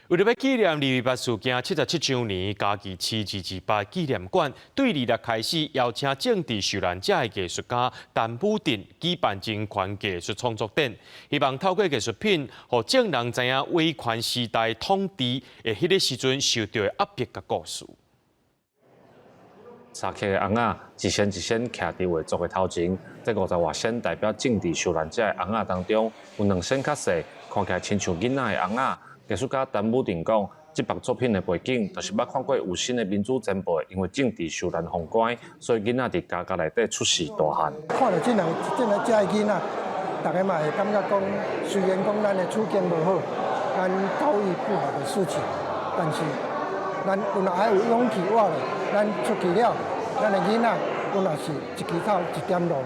为了要纪念228事件77周年，嘉义市228纪念馆对2日开始邀请政治受难者的艺术家陈武定举办征款艺术创作展，希望透过艺术品，让众人知影威权时代统治的迄个时阵受到的压迫甲故事。沙克的翁仔一线一线徛伫画作的头前，在50外线代表政治受难者的翁仔当中，有2线较细，看起来亲像囡仔的翁仔。艺术家陈武定讲，这幅作品的背景，就是捌看过有心的民主前辈因为政治受难封关，所以囡仔伫家内底出世大汉。看到这个这囡仔，大家嘛会感觉讲，虽然讲咱的处境无好，咱遭遇不好的事情，但是咱有若还有勇气活咧，咱出去了，咱的囡仔有若是一枝草一点露。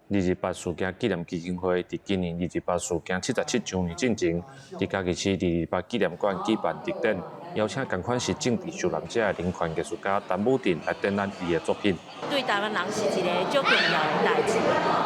228事件纪念基金会伫今年228事件77周年进前，伫嘉义市228纪念馆举办特展，邀请同款是政治受难者的人权艺术家陈武定来展览伊的作品。对台湾人是一个足重要的代志，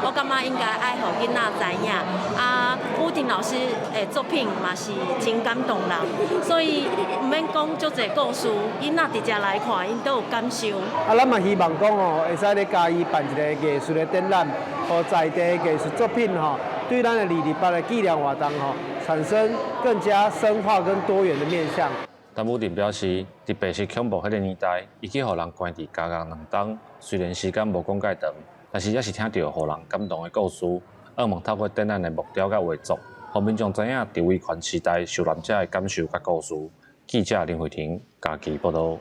我感觉应该爱互囡仔知影。武定老师的作品嘛是真感动人，所以唔免讲足侪故事，囡仔直接来看，因都有感受。咱嘛希望讲哦，会使咧嘉义办一个艺术的展览，和在地艺术作品吼，对咱的228的纪念活动吼，产生更加深化跟多元的面向。陈武定表示，伫白色恐怖迄个年代，伊去互人关伫家2冬，虽然时间无讲介长，但是也是听到互人感动的故事。希望透过展览的木雕甲画作，让民众知影伫威权时代受难者的感受甲故事。记者林慧婷，嘉义报道。